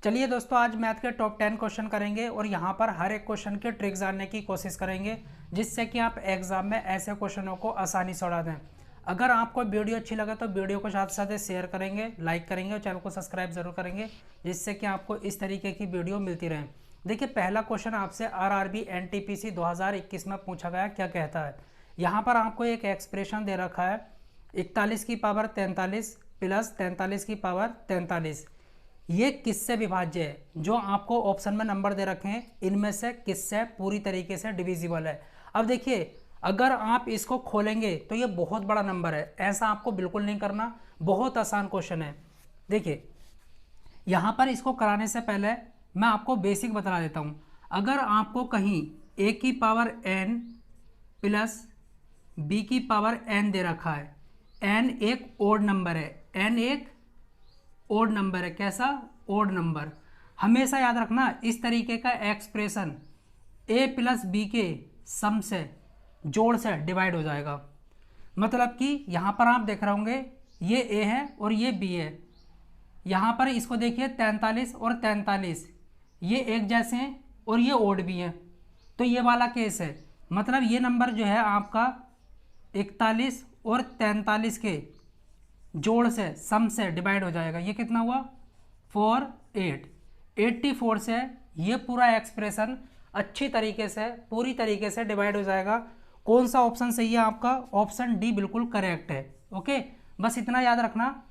चलिए दोस्तों, आज मैथ के टॉप 10 क्वेश्चन करेंगे और यहाँ पर हर एक क्वेश्चन के ट्रिक जानने की कोशिश करेंगे, जिससे कि आप एग्जाम में ऐसे क्वेश्चनों को आसानी से उड़ा दें। अगर आपको वीडियो अच्छी लगे तो वीडियो को साथ साथ शेयर करेंगे, लाइक करेंगे और चैनल को सब्सक्राइब जरूर करेंगे, जिससे कि आपको इस तरीके की वीडियो मिलती रहे। देखिए, पहला क्वेश्चन आपसे आरआरबी एनटीपीसी 2021 में पूछा गया, क्या कहता है। यहाँ पर आपको एक एक्सप्रेशन दे रखा है 41 की पावर 43 प्लस 43 की पावर 43। ये किससे विभाज्य है। जो आपको ऑप्शन में नंबर दे रखे हैं, इनमें से किससे पूरी तरीके से डिविजिबल है। अब देखिए, अगर आप इसको खोलेंगे तो ये बहुत बड़ा नंबर है, ऐसा आपको बिल्कुल नहीं करना। बहुत आसान क्वेश्चन है। देखिए, यहाँ पर इसको कराने से पहले मैं आपको बेसिक बता देता हूँ। अगर आपको कहीं a की पावर n प्लस b की पावर n दे रखा है, n एक ओड नंबर है, n एक ओड नंबर है। कैसा? Odd number. हमेशा याद रखना, इस तरीके का एक्सप्रेशन a प्लस बी के सम से, जोड़ से डिवाइड हो जाएगा। मतलब कि यहाँ पर आप देख रहे होंगे ये a है और ये b है। यहाँ पर इसको देखिए 43 और 43 ये एक जैसे हैं और ये ओड भी हैं, तो ये वाला केस है। मतलब ये नंबर जो है आपका 41 और 43 के जोड़ से, सम से डिवाइड हो जाएगा। ये कितना हुआ? 4 8 84 से ये पूरा एक्सप्रेशन अच्छी तरीके से, पूरी तरीके से डिवाइड हो जाएगा। कौन सा ऑप्शन सही है आपका? ऑप्शन डी बिल्कुल करेक्ट है। ओके, बस इतना याद रखना,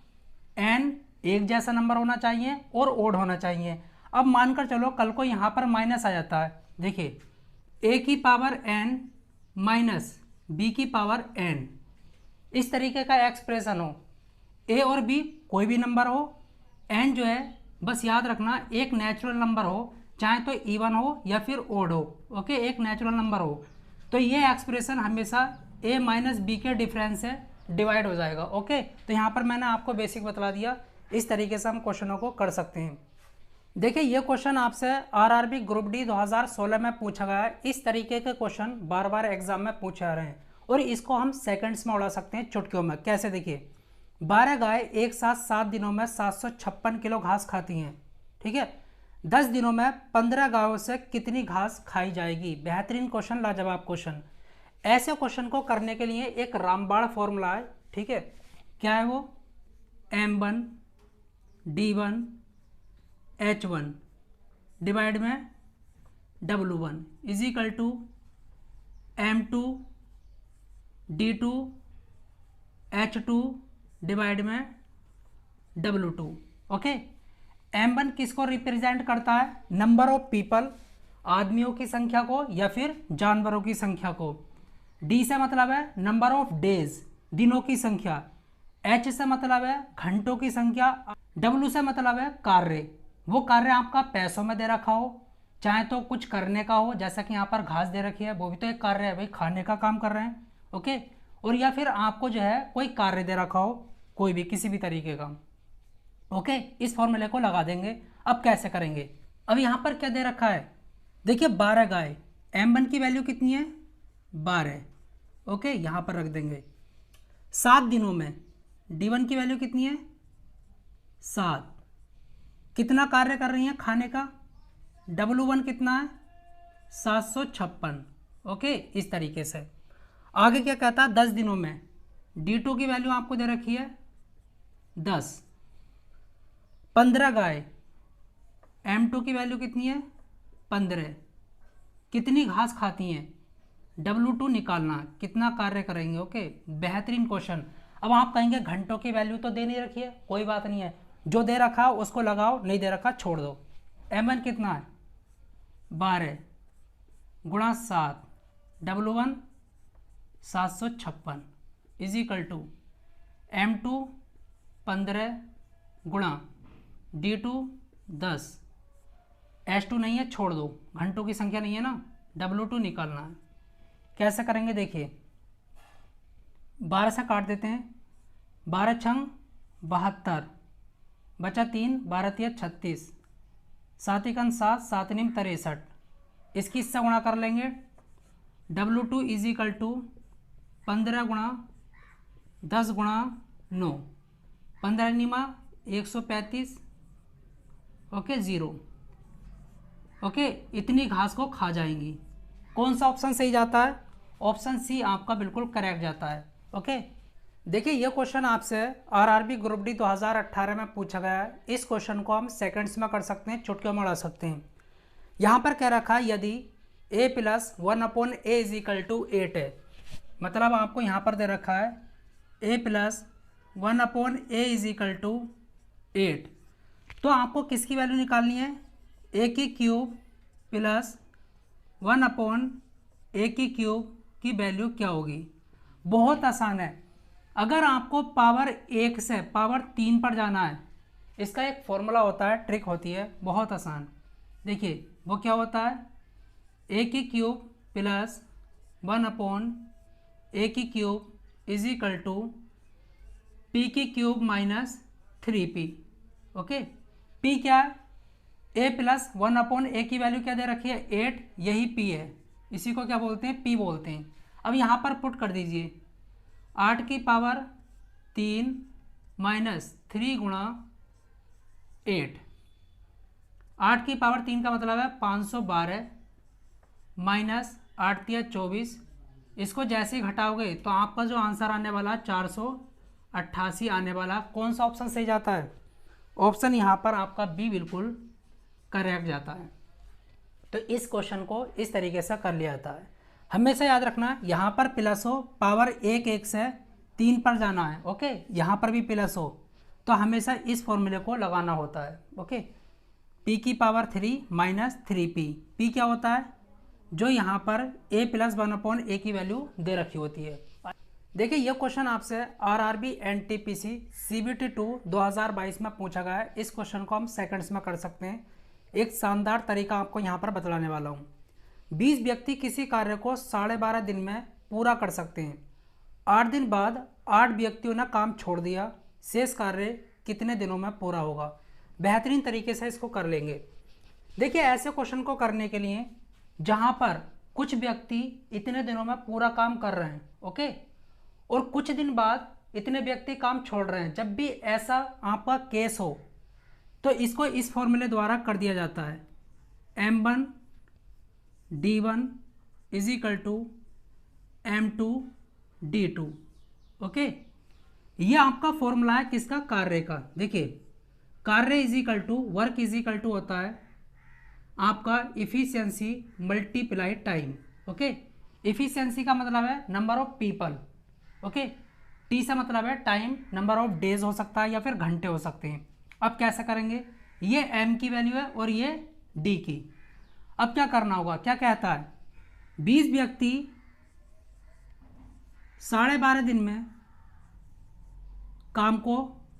एन एक जैसा नंबर होना चाहिए और ओड होना चाहिए। अब मानकर चलो कल को यहाँ पर माइनस आ जाता है। देखिए, ए की पावर एन माइनस बी की पावर एन, इस तरीके का एक्सप्रेशन हो, ए और बी कोई भी नंबर हो, एन जो है बस याद रखना एक नेचुरल नंबर हो, चाहे तो इवन हो या फिर ओड हो। ओके, एक नेचुरल नंबर हो, तो ये एक्सप्रेशन हमेशा ए माइनस बी के डिफरेंस से डिवाइड हो जाएगा। ओके, तो यहाँ पर मैंने आपको बेसिक बता दिया। इस तरीके से हम क्वेश्चनों को कर सकते हैं। देखिए, ये क्वेश्चन आपसे आरआरबी ग्रुप डी 2016 में पूछा गया है। इस तरीके के क्वेश्चन बार बार एग्जाम में पूछे जा रहे हैं और इसको हम सेकंड्स में उड़ा सकते हैं, चुटकियों में। कैसे? देखिए, 12 गाय एक साथ 7 दिनों में 756 किलो घास खाती हैं। ठीक है, 10 दिनों में 15 गायों से कितनी घास खाई जाएगी? बेहतरीन क्वेश्चन, लाजवाब क्वेश्चन। ऐसे क्वेश्चन को करने के लिए एक रामबाण फॉर्मूला है। ठीक है, क्या है वो? m1 d1 h1 डिवाइड में w1 is equal to m2 d2 h2 divide में w2। ओके, m1 किसको रिप्रेजेंट करता है? नंबर ऑफ पीपल, आदमियों की संख्या को या फिर जानवरों की संख्या को। d से मतलब है नंबर ऑफ डेज, दिनों की संख्या। h से मतलब है घंटों की संख्या। w से मतलब है कार्य। वो कार्य आपका पैसों में दे रखा हो, चाहे तो कुछ करने का हो, जैसा कि यहाँ पर घास दे रखी है, वो भी तो एक कार्य है भाई, खाने का काम कर रहे हैं। ओके, और या फिर आपको जो है कोई कार्य दे रखा हो, कोई भी किसी भी तरीके का। ओके, इस फॉर्मूले को लगा देंगे। अब कैसे करेंगे? अब यहाँ पर क्या दे रखा है? देखिए, 12 गाय, m1 की वैल्यू कितनी है? 12। ओके, यहाँ पर रख देंगे। 7 दिनों में d1 की वैल्यू कितनी है? 7। कितना कार्य कर रही हैं खाने का? w1 कितना है? 756। ओके, इस तरीके से। आगे क्या कहता है? 10 दिनों में d2 की वैल्यू आपको दे रखी है 10। 15 गाय, m2 की वैल्यू कितनी है? 15। कितनी घास खाती हैं? w2 निकालना, कितना कार्य करेंगे। ओके, बेहतरीन क्वेश्चन। अब आप कहेंगे घंटों की वैल्यू तो दे नहीं रखी है, कोई बात नहीं है, जो दे रखा उसको लगाओ, नहीं दे रखा छोड़ दो। m1 कितना है? 12 गुणा 7, w1 756 is equal to m2 15 गुणा d2 10। h2 नहीं है, छोड़ दो, घंटों की संख्या नहीं है ना, w2 निकालना है। कैसे करेंगे? देखिए, 12 से काट देते हैं, 12 छंग 72, बचा 3, 12 तिया 36, 7 एकन 7, 7 निम 63। इसकी इससे गुणा कर लेंगे। w2 इज इक्वल टू 15 गुणा 10 गुणा 9, 15 निमा 135। ओके 0, ओके इतनी घास को खा जाएंगी। कौन सा ऑप्शन सही जाता है? ऑप्शन सी आपका बिल्कुल करेक्ट जाता है। ओके देखिए ये क्वेश्चन आपसे आरआरबी ग्रुप डी 2018 में पूछा गया है। इस क्वेश्चन को हम सेकंड्स में कर सकते हैं, चुटकियों में उड़ा सकते हैं। यहाँ पर कह रखा है यदि a plus 1/a is equal to 8 है, मतलब आपको यहाँ पर दे रखा है a plus 1/a is equal to 8, तो आपको किसकी वैल्यू निकालनी है? a की क्यूब प्लस 1/a की क्यूब की वैल्यू क्या होगी? बहुत आसान है। अगर आपको पावर 1 से पावर 3 पर जाना है, इसका एक फॉर्मूला होता है, ट्रिक होती है, बहुत आसान। देखिए वो क्या होता है? a की क्यूब प्लस 1/a की cube is equal to p की cube minus 3p। Okay p क्या है? a प्लस 1/a की वैल्यू क्या दे रखी है? 8, यही p है, इसी को क्या बोलते हैं? p बोलते हैं। अब यहाँ पर पुट कर दीजिए 8 की पावर 3 माइनस 3 गुणा 8। 8 की पावर 3 का मतलब है 512 माइनस 8 तिया 24। इसको जैसे ही घटाओगे तो आपका जो आंसर आने वाला 488 आने वाला। कौन सा ऑप्शन सही जाता है? ऑप्शन यहाँ पर आपका बी बिल्कुल करेक्ट जाता है। तो इस क्वेश्चन को इस तरीके से कर लिया जाता है। हमेशा याद रखना यहाँ पर प्लस हो, पावर 1 से 3 पर जाना है। ओके यहाँ पर भी प्लस हो तो हमेशा इस फॉर्मूले को लगाना होता है। ओके p की पावर 3 माइनस 3p, p क्या होता है? जो यहाँ पर a प्लस 1/a की वैल्यू दे रखी होती है। देखिए ये क्वेश्चन आपसे आरआरबी एनटीपीसी CBT 2 2022 में पूछा गया है। इस क्वेश्चन को हम सेकंड्स में कर सकते हैं। एक शानदार तरीका आपको यहाँ पर बतलाने वाला हूँ। 20 व्यक्ति किसी कार्य को 12.5 दिन में पूरा कर सकते हैं। 8 दिन बाद 8 व्यक्तियों ने काम छोड़ दिया, शेष कार्य कितने दिनों में पूरा होगा? बेहतरीन तरीके से इसको कर लेंगे। देखिए ऐसे क्वेश्चन को करने के लिए जहाँ पर कुछ व्यक्ति इतने दिनों में पूरा काम कर रहे हैं, ओके, और कुछ दिन बाद इतने व्यक्ति काम छोड़ रहे हैं, जब भी ऐसा आपका केस हो तो इसको इस फॉर्मूले द्वारा कर दिया जाता है। m1 d1 is equal to m2 d2। Okay ये आपका फॉर्मूला है किसका? कार्य का। देखिए कार्य is equal to work is equal to होता है आपका efficiency multiply time. Okay efficiency का मतलब है number of people. Okay T से मतलब है टाइम, नंबर ऑफ डेज हो सकता है या फिर घंटे हो सकते हैं। अब कैसे करेंगे? ये m की वैल्यू है और ये d की। अब क्या करना होगा? क्या कहता है? 20 व्यक्ति 12.5 दिन में काम को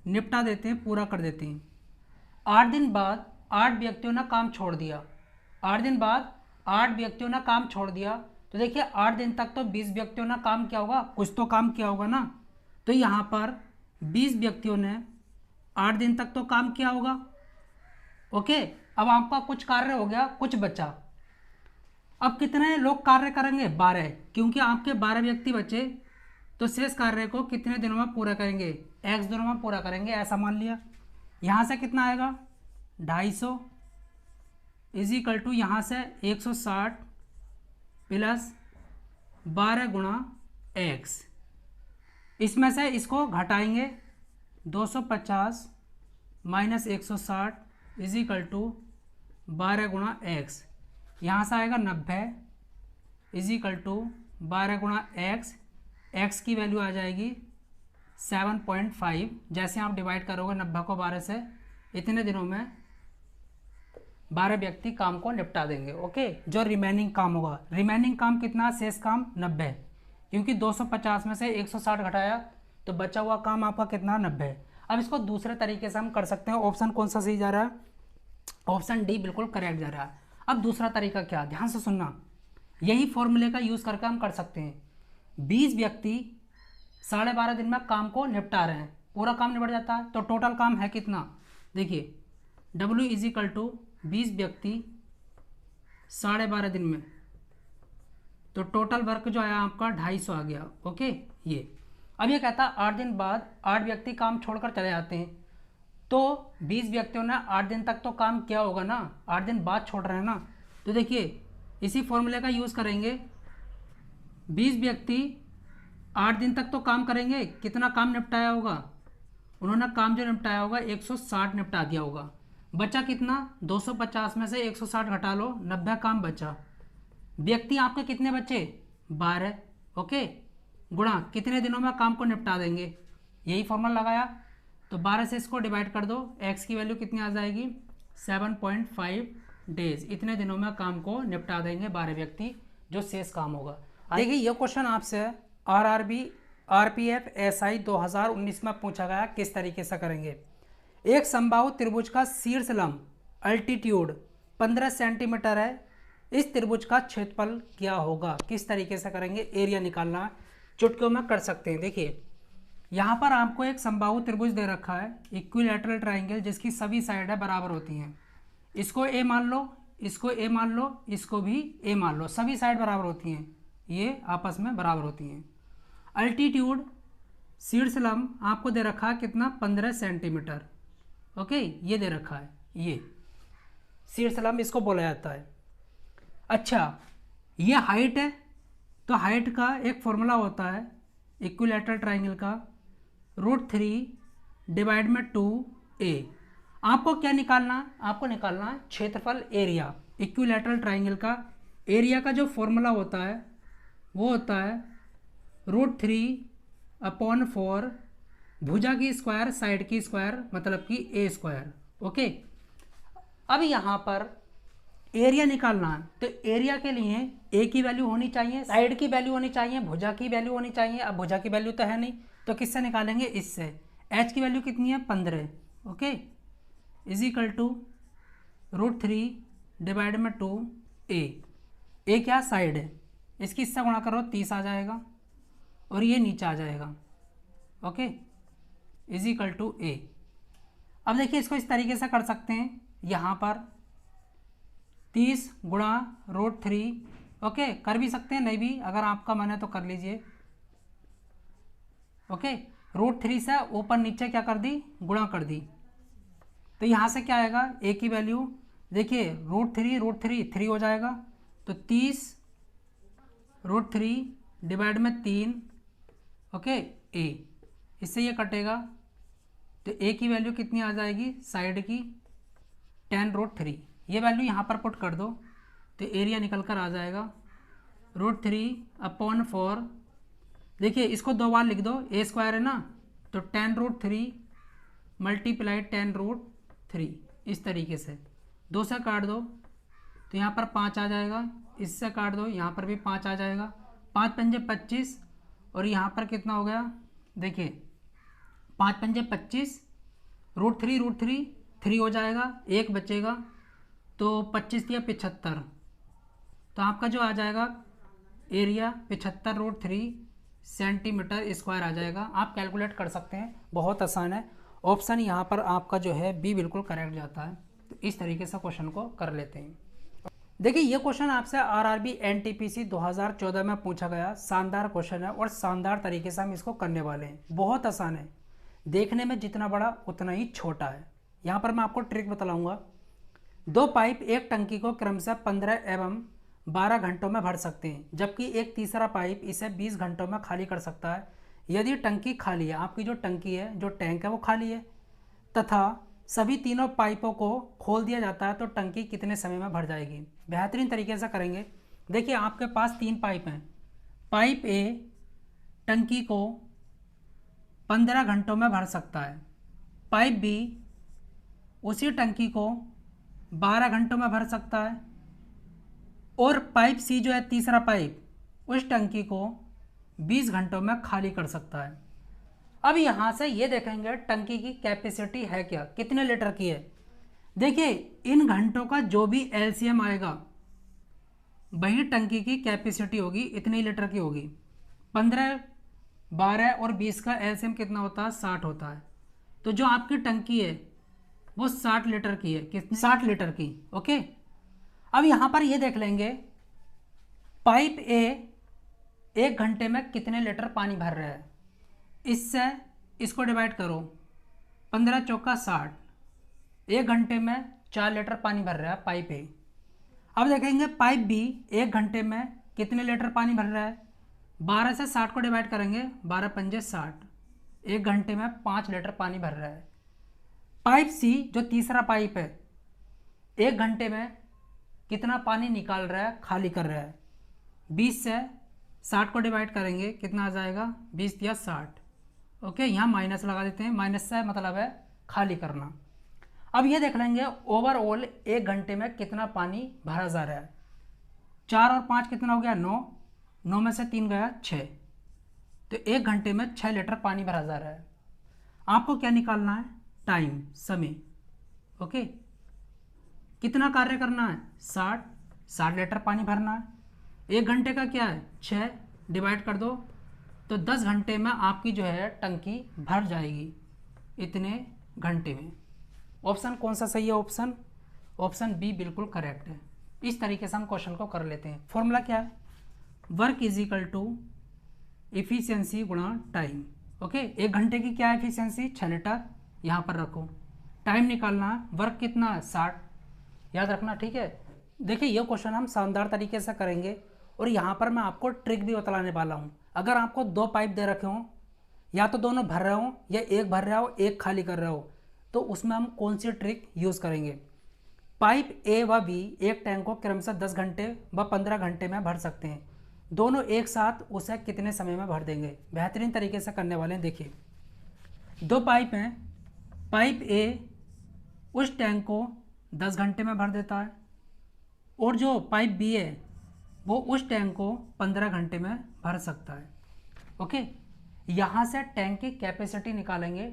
निपटा देते हैं, पूरा कर देते हैं। 8 दिन बाद 8 व्यक्तियों ने काम छोड़ दिया। 8 दिन बाद 8 व्यक्तियों ने काम छोड़ दिया, तो देखिए 8 दिन तक तो 20 व्यक्तियों ने काम किया होगा, कुछ तो काम किया होगा ना। तो यहाँ पर 20 व्यक्तियों ने 8 दिन तक तो काम किया होगा। ओके अब आपका कुछ कार्य हो गया, कुछ बचा। अब कितने लोग कार्य करेंगे? 12, क्योंकि आपके 12 व्यक्ति बचे, तो शेष कार्य को कितने दिनों में पूरा करेंगे? x दिनों में पूरा करेंगे, ऐसा मान लिया। यहाँ से कितना आएगा? 250 इज इक्वल टू यहाँ से 160 प्लस 12 गुणा x। इसमें से इसको घटाएंगे, 250 माइनस 160 इज इक्वल टू 12 गुणा x। यहाँ से आएगा 90 इज इक्वल टू 12 गुणा x। x की वैल्यू आ जाएगी 7.5। जैसे आप डिवाइड करोगे 90 को 12 से, इतने दिनों में 12 व्यक्ति काम को निपटा देंगे। ओके जो रिमेनिंग काम होगा, रिमेनिंग काम कितना? शेष काम 90, क्योंकि 250 में से 160 घटाया तो बचा हुआ काम आपका कितना? 90। अब इसको दूसरे तरीके से हम कर सकते हैं। ऑप्शन कौन सा सही जा रहा है? ऑप्शन डी बिल्कुल करेक्ट जा रहा है। अब दूसरा तरीका क्या? ध्यान से सुनना, यही फॉर्मूले का यूज़ करके हम कर सकते हैं। 20 व्यक्ति 12.5 दिन में काम को निपटा रहे हैं, पूरा काम निपट जाता है, तो टोटल काम है कितना? देखिए W इज इक्वल टू 20 व्यक्ति 12.5 दिन में, तो टोटल वर्क जो आया आपका 250 आ गया। ओके ये अब ये कहता है 8 दिन बाद 8 व्यक्ति काम छोड़कर चले जाते हैं, तो 20 व्यक्तियों ने 8 दिन तक तो काम किया होगा ना, 8 दिन बाद छोड़ रहे हैं ना। तो देखिए इसी फॉर्मूले का यूज़ करेंगे। 20 व्यक्ति 8 दिन तक तो काम करेंगे, कितना काम निपटाया होगा, उन्होंने काम जो निपटाया होगा 160 निपटा दिया होगा। बचा कितना, 250 में से 160 घटा लो, 90 काम बचा। व्यक्ति आपके कितने बचे, 12, ओके, गुणा कितने दिनों में काम को निपटा देंगे, यही फॉर्मूला लगाया। तो 12 से इसको डिवाइड कर दो, एक्स की वैल्यू कितनी आ जाएगी, 7.5 डेज। इतने दिनों में काम को निपटा देंगे 12 व्यक्ति, जो शेष काम होगा। देखिए ये क्वेश्चन आपसे आरआरबी आरपीएफ एसआई 2019 में पूछा गया, किस तरीके से करेंगे। एक समबाहु त्रिभुज का शीर्ष लंब अल्टीट्यूड 15 सेंटीमीटर है, इस त्रिभुज का क्षेत्रफल क्या होगा, किस तरीके से करेंगे, एरिया निकालना चुटकियों में कर सकते हैं। देखिए यहाँ पर आपको एक समबाहु त्रिभुज दे रखा है, इक्विलैटरल ट्राइंगल, जिसकी सभी साइडें बराबर होती हैं। इसको ए मान लो, इसको ए मान लो, इसको भी ए मान लो, सभी साइड बराबर होती हैं, ये आपस में बराबर होती हैं। अल्टीट्यूड शीर्ष लंब आपको दे रखा है कितना, 15 सेंटीमीटर, ओके, ये दे रखा है, ये शीर्ष लंब इसको बोला जाता है। अच्छा ये हाइट है, तो हाइट का एक फॉर्मूला होता है इक्विलैटरल ट्राइंगल का, √3 डिवाइड में 2a। आपको क्या निकालना है, आपको निकालना है क्षेत्रफल, एरिया। इक्विलैटरल ट्राइंगल का एरिया का जो फॉर्मूला होता है वो होता है √3/4, भुजा की स्क्वायर साइड की स्क्वायर मतलब कि a स्क्वायर, ओके। अब यहाँ पर एरिया निकालना है, तो एरिया के लिए a की वैल्यू होनी चाहिए, साइड की वैल्यू होनी चाहिए, भुजा की वैल्यू होनी चाहिए। अब भुजा की वैल्यू तो है नहीं, तो किससे निकालेंगे, इससे। h की वैल्यू कितनी है, 15, okay, is equal to √3 divide में 2a। a क्या, साइड है, इसकी इससे गुणा करो 30 आ जाएगा, और ये नीचे आ जाएगा, okay, is equal to a। अब देखिए इसको इस तरीके से कर सकते हैं, यहाँ पर 30 गुणा √3, ओके, कर भी सकते हैं, नहीं भी, अगर आपका मन है तो कर लीजिए, ओके। √3 से ऊपर नीचे क्या कर दी, गुणा कर दी, तो यहाँ से क्या आएगा, a की वैल्यू देखिए √3 3 हो जाएगा, तो 30 √3 डिवाइड में 3, ओके, a, इससे ये कटेगा, तो a की वैल्यू कितनी आ जाएगी, साइड की 10√3। ये वैल्यू यहाँ पर पुट कर दो, तो एरिया निकल कर आ जाएगा √3/4। देखिए इसको 2 बार लिख दो, a स्क्वायर है ना, तो 10√3 मल्टीप्लाई 10√3, इस तरीके से 2 से काट दो, तो यहाँ पर 5 आ जाएगा, इससे काट दो, यहाँ पर भी 5 आ जाएगा, 5 पंजे 25, और यहाँ पर कितना हो गया, देखिए 5 पंजे 25, √3 3 हो जाएगा, 1 बचेगा, तो 25 या 75, तो आपका जो आ जाएगा एरिया 75√3 सेंटीमीटर स्क्वायर आ जाएगा। आप कैलकुलेट कर सकते हैं, बहुत आसान है। ऑप्शन यहाँ पर आपका जो है बी बिल्कुल करेक्ट जाता है। तो इस तरीके से क्वेश्चन को कर लेते हैं। देखिए ये क्वेश्चन आपसे आरआरबी एनटीपीसी 2014 में पूछा गया, शानदार क्वेश्चन है और शानदार तरीके से हम इसको करने वाले हैं। बहुत आसान है, देखने में जितना बड़ा उतना ही छोटा है। यहाँ पर मैं आपको ट्रिक बतलाऊँगा। 2 पाइप एक टंकी को क्रमशः 15 एवं 12 घंटों में भर सकते हैं, जबकि एक तीसरा पाइप इसे 20 घंटों में खाली कर सकता है। यदि टंकी खाली है, आपकी जो टंकी है, जो टैंक है वो खाली है, तथा सभी तीनों पाइपों को खोल दिया जाता है, तो टंकी कितने समय में भर जाएगी। बेहतरीन तरीके से करेंगे। देखिए आपके पास 3 पाइप हैं। पाइप ए टंकी को 15 घंटों में भर सकता है, पाइप बी उसी टंकी को 12 घंटों में भर सकता है, और पाइप सी जो है तीसरा पाइप, उस टंकी को 20 घंटों में खाली कर सकता है। अब यहाँ से ये देखेंगे टंकी की कैपेसिटी है क्या, कितने लीटर की है। देखिए इन घंटों का जो भी एलसीएम आएगा वही टंकी की कैपेसिटी होगी, इतनी लीटर की होगी। 15, 12 और 20 का एलसीएम कितना होता है, 60 होता है। तो जो आपकी टंकी है वो 60 लीटर की है, कितनी, 60 लीटर की, ओके। अब यहाँ पर ये देख लेंगे पाइप ए 1 घंटे में कितने लीटर पानी भर रहा है। इससे इसको डिवाइड करो, 15 चौका 60, 1 घंटे में 4 लीटर पानी भर रहा है पाइप ए। अब देखेंगे पाइप बी 1 घंटे में कितने लीटर पानी भर रहा है। 12 से 60 को डिवाइड करेंगे, 12 पंजे 60, 1 घंटे में 5 लीटर पानी भर रहा है। पाइप सी जो तीसरा पाइप है 1 घंटे में कितना पानी निकाल रहा है, खाली कर रहा है। 20 से 60 को डिवाइड करेंगे, कितना आ जाएगा, 20 या 60। ओके, यहाँ माइनस लगा देते हैं, माइनस से मतलब है खाली करना। अब ये देख लेंगे ओवरऑल 1 घंटे में कितना पानी भरा जा रहा है। 4 और 5 कितना हो गया, 9, 9 में से 3 गया 6, तो 1 घंटे में 6 लीटर पानी भरा जा रहा है। आपको क्या निकालना है, टाइम, समय। ओके, कितना कार्य करना है, 60 लीटर पानी भरना है। 1 घंटे का क्या है, 6, डिवाइड कर दो, तो 10 घंटे में आपकी जो है टंकी भर जाएगी, इतने घंटे में। ऑप्शन कौन सा सही है, ऑप्शन बी बिल्कुल करेक्ट है। इस तरीके से हम क्वेश्चन को कर लेते हैं। फॉर्मूला क्या है, work is equal to efficiency गुणा टाइम। ओके, 1 घंटे की क्या है एफिशिएंसी, 6 लीटर, यहाँ पर रखो। टाइम निकालना है, वर्क कितना है, 60, याद रखना, ठीक है। देखिए ये क्वेश्चन हम शानदार तरीके से करेंगे और यहाँ पर मैं आपको ट्रिक भी बतलाने वाला हूँ। अगर आपको 2 पाइप दे रखे हों, या तो दोनों भर रहे हों या एक भर रहा हो एक खाली कर रहा हो, तो उसमें हम कौन सी ट्रिक यूज़ करेंगे। पाइप ए व बी एक टैंक को क्रमशः 10 घंटे व 15 घंटे में भर सकते हैं। दोनों एक साथ उसे कितने समय में भर देंगे। बेहतरीन तरीके से करने वाले हैं। देखिए 2 पाइप हैं, पाइप ए उस टैंक को 10 घंटे में भर देता है और जो पाइप बी है वो उस टैंक को 15 घंटे में भर सकता है। ओके, यहाँ से टैंक की कैपेसिटी निकालेंगे।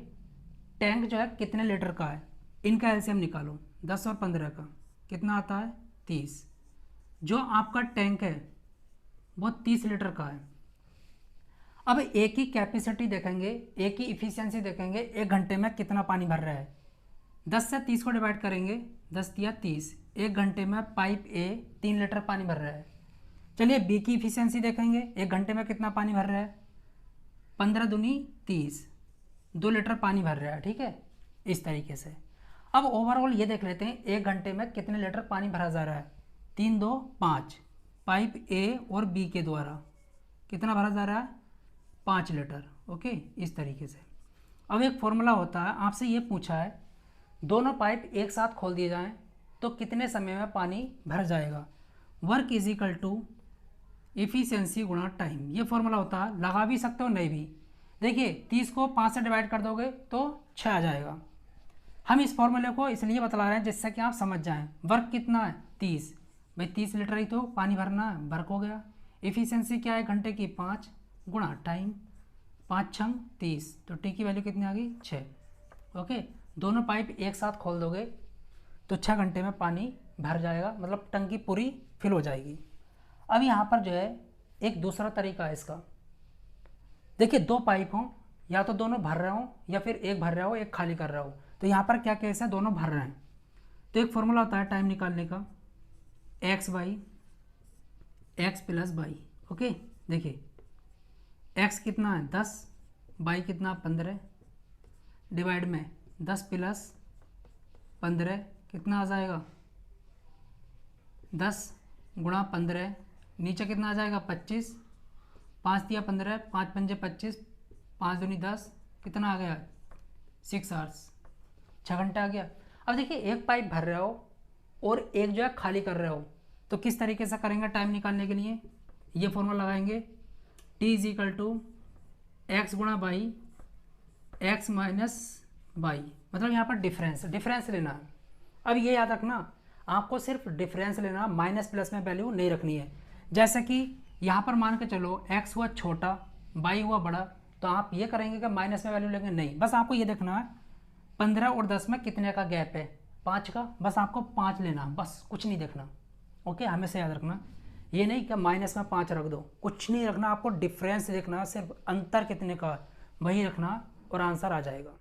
टैंक जो है कितने लीटर का है, इनका एलसीएम निकालो। 10 और 15 का कितना आता है, 30। जो आपका टैंक है वो 30 लीटर का है। अब एक ही कैपेसिटी देखेंगे, एक ही इफिशियंसी देखेंगे, 1 घंटे में कितना पानी भर रहा है। 10 से 30 को डिवाइड करेंगे, 10 या 30, 1 घंटे में पाइप ए 3 लीटर पानी भर रहा है। चलिए बी की इफिशियंसी देखेंगे, 1 घंटे में कितना पानी भर रहा है, 15 दूनी 30, 2 लीटर पानी भर रहा है। ठीक है, इस तरीके से। अब ओवरऑल ये देख लेते हैं 1 घंटे में कितने लीटर पानी भरा जा रहा है। 3 2 5, पाइप ए और बी के द्वारा कितना भरा जा रहा है, 5 लीटर। ओके, इस तरीके से। अब एक फॉर्मूला होता है, आपसे ये पूछा है दोनों पाइप एक साथ खोल दिए जाएं तो कितने समय में पानी भर जाएगा। Work is equal to efficiency गुणा टाइम, ये फॉर्मूला होता है। लगा भी सकते हो, नहीं भी। देखिए 30 को 5 से डिवाइड कर दोगे तो 6 आ जाएगा। हम इस फॉर्मूले को इसलिए बतला रहे हैं जिससे कि आप समझ जाएं। वर्क कितना है, 30, भाई 30 लीटर ही तो पानी भरना है, वर्क हो गया। इफिशियंसी क्या है घंटे की, 5 गुणा टाइम, 5 छंग 30, तो टी की वैल्यू कितनी आ गई, 6। ओके, दोनों पाइप एक साथ खोल दोगे तो 6 घंटे में पानी भर जाएगा, मतलब टंकी पूरी फिल हो जाएगी। अब यहाँ पर जो है एक दूसरा तरीका है इसका। देखिए 2 पाइप हों, या तो दोनों भर रहे हो या फिर एक भर रहा हो एक खाली कर रहा हो, तो यहाँ पर क्या केस है, दोनों भर रहे हैं। तो एक फॉर्मूला होता है टाइम निकालने का, x by x plus by. Okay, देखिए x कितना है 10, बाई कितना 15, डिवाइड में 10 प्लस 15 कितना आ जाएगा, 10 गुणा 15, नीचे कितना आ जाएगा 25, 5 दिया 15, 5 पंजे 25, 5 दूनी 10, कितना आ गया 6 आवर्स, 6 घंटे आ गया। अब देखिए एक पाइप भर रहे हो और एक जो है खाली कर रहे हो, तो किस तरीके से करेंगे टाइम निकालने के लिए, ये फॉर्मूला लगाएंगे, T is equal to X गुणा बाई एक्स माइनस बाई, मतलब यहाँ पर डिफरेंस लेना है। अब ये याद रखना, आपको सिर्फ डिफरेंस लेना, माइनस प्लस में वैल्यू नहीं रखनी है। जैसे कि यहाँ पर मान के चलो x हुआ छोटा, y हुआ बड़ा, तो आप ये करेंगे कि माइनस में वैल्यू लेंगे, नहीं। बस आपको ये देखना है 15 और 10 में कितने का गैप है, 5 का, बस आपको 5 लेना, बस कुछ नहीं देखना। ओके, हमेशा याद रखना, ये नहीं कि माइनस में 5 रख दो, कुछ नहीं रखना, आपको डिफरेंस देखना, सिर्फ अंतर कितने का वही रखना और आंसर आ जाएगा।